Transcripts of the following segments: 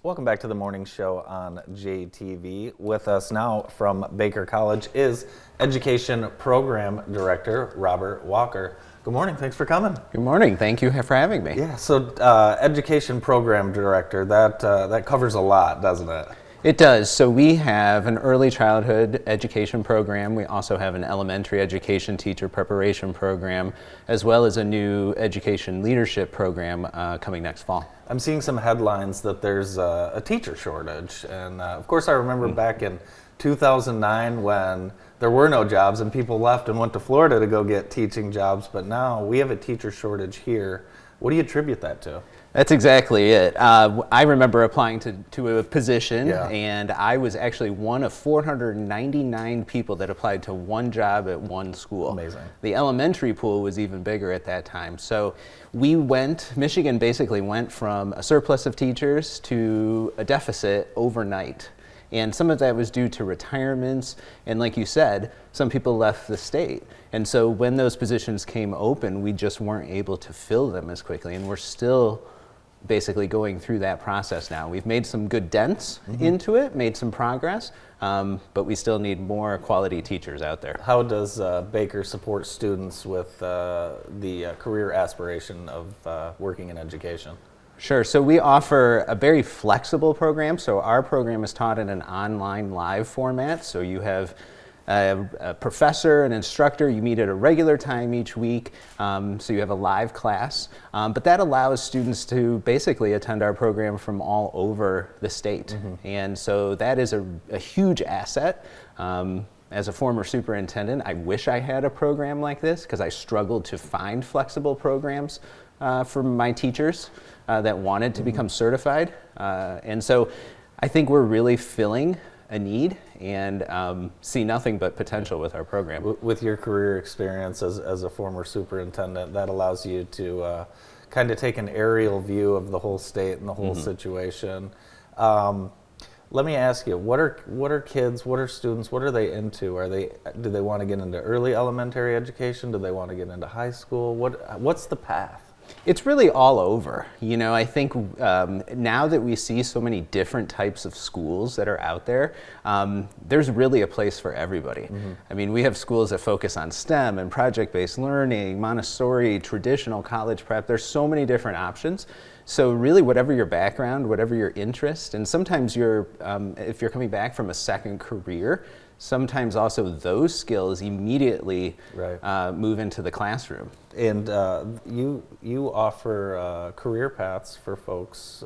Welcome back to the morning show on JTV. With us now from Baker College is Education Program Director Robert Walker. Good morning, thanks for coming. Good morning, thank you for having me. Yeah, so Education Program Director, that covers a lot, doesn't it? It does. So we have an early childhood education program. We also have an elementary education teacher preparation program, as well as a new education leadership program coming next fall. I'm seeing some headlines that there's a teacher shortage. And of course I remember back in 2009 when there were no jobs and people left and went to Florida to go get teaching jobs. But now we have a teacher shortage here. What do you attribute that to? That's exactly it. I remember applying to a position, Yeah. and I was actually one of 499 people that applied to one job at one school. Amazing. The elementary pool was even bigger at that time. So Michigan basically went from a surplus of teachers to a deficit overnight. And some of that was due to retirements, and like you said, some people left the state. And so when those positions came open, we just weren't able to fill them as quickly, and we're still basically going through that process now. We've made some good dents into it, made some progress, but we still need more quality teachers out there. How does Baker support students with the career aspiration of working in education? Sure, so we offer a very flexible program. So our program is taught in an online live format. So you have a professor, an instructor, you meet at a regular time each week, so you have a live class, but that allows students to basically attend our program from all over the state. And so that is a huge asset. As a former superintendent, I wish I had a program like this because I struggled to find flexible programs for my teachers that wanted to become certified. And so I think we're really filling a need and see nothing but potential with our program. With your career experience as a former superintendent, that allows you to kind of take an aerial view of the whole state and the whole situation. Let me ask you, what are kids, what are students, what are they into? Do they want to get into early elementary education? Do they want to get into high school? What's the path? It's really all over. You know, I think now that we see so many different types of schools that are out there, there's really a place for everybody. I mean, we have schools that focus on STEM and project-based learning, Montessori, traditional college prep. There's so many different options. So really, whatever your background, whatever your interest, and sometimes if you're coming back from a second career, sometimes also those skills immediately move into the classroom. And you offer career paths for folks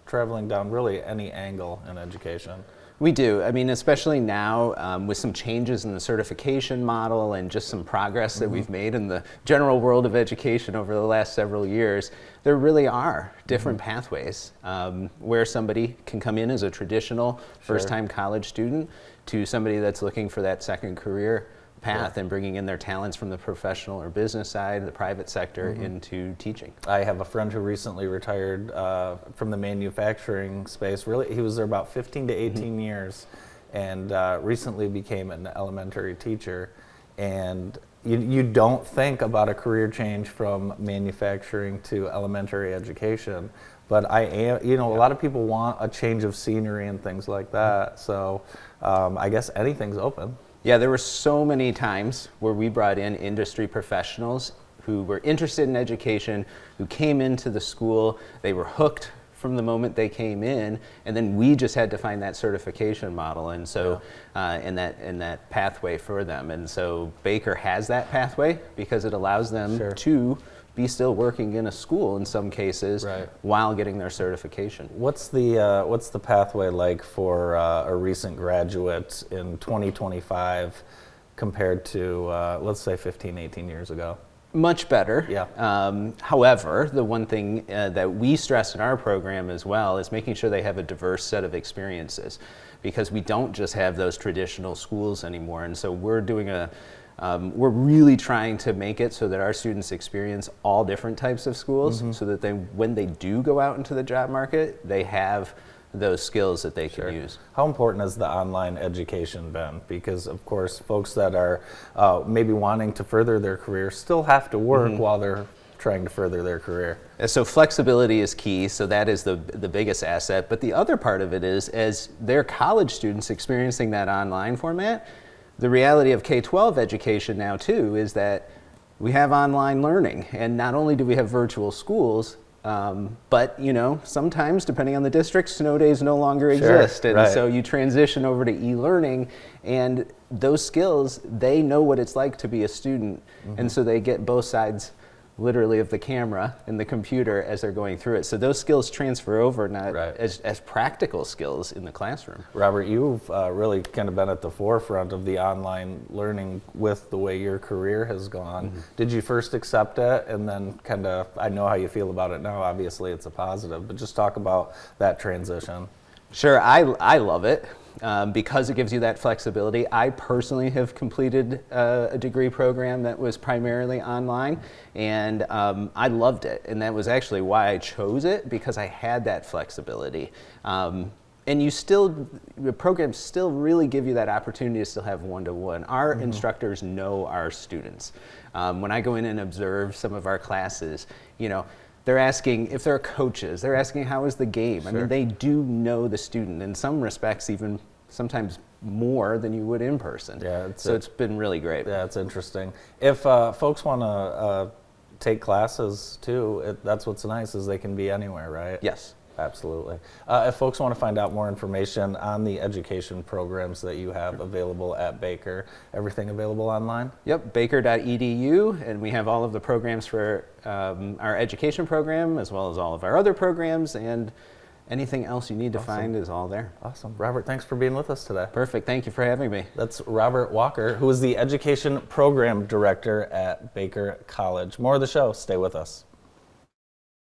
traveling down really any angle in education. We do. I mean, especially now with some changes in the certification model and just some progress that we've made in the general world of education over the last several years, there really are different pathways where somebody can come in as a traditional first-time college student to somebody that's looking for that second career path and bringing in their talents from the professional or business side, the private sector into teaching. I have a friend who recently retired from the manufacturing space. Really, he was there about 15 to 18 years and recently became an elementary teacher. And you don't think about a career change from manufacturing to elementary education, but a lot of people want a change of scenery and things like that. So I guess anything's open. Yeah, there were so many times where we brought in industry professionals who were interested in education, who came into the school, they were hooked from the moment they came in, and then we just had to find that certification model, and so and that pathway for them. And so Baker has that pathway because it allows them to be still working in a school in some cases while getting their certification. What's the pathway like for a recent graduate in 2025 compared to let's say 15, 18 years ago? Much better. Yeah. However, the one thing that we stress in our program as well is making sure they have a diverse set of experiences, because we don't just have those traditional schools anymore. And so we're really trying to make it so that our students experience all different types of schools so that when they do go out into the job market, they have those skills that they can use. How important has the online education been? Because of course, folks that are maybe wanting to further their career still have to work while they're trying to further their career. So flexibility is key, so that is the biggest asset. But the other part of it is, as they're college students experiencing that online format, the reality of K-12 education now too is that we have online learning. And not only do we have virtual schools, but sometimes, depending on the district, snow days no longer exist. And so you transition over to e-learning, and those skills, they know what it's like to be a student. And so they get both sides literally of the camera and the computer as they're going through it. So those skills transfer over not as practical skills in the classroom. Robert, you've really kind of been at the forefront of the online learning with the way your career has gone. Did you first accept it and then kind of, I know how you feel about it now, obviously it's a positive, but just talk about that transition. Sure, I love it. Because it gives you that flexibility. I personally have completed a degree program that was primarily online, and I loved it. And that was actually why I chose it, because I had that flexibility. And the programs still really give you that opportunity to still have one-to-one. Our instructors know our students. When I go in and observe some of our classes, they're asking, if they're coaches, they're asking how is the game? I mean, they do know the student, in some respects even sometimes more than you would in person. So it's been really great. Yeah, it's interesting. If folks want to take classes too, that's what's nice, is they can be anywhere, right? Yes. Absolutely. If folks want to find out more information on the education programs that you have available at Baker, everything available online? Yep, baker.edu, and we have all of the programs for our education program, as well as all of our other programs, and anything else you need to find is all there. Awesome. Robert, thanks for being with us today. Perfect. Thank you for having me. That's Robert Walker, who is the Education Program Director at Baker College. More of the show. Stay with us.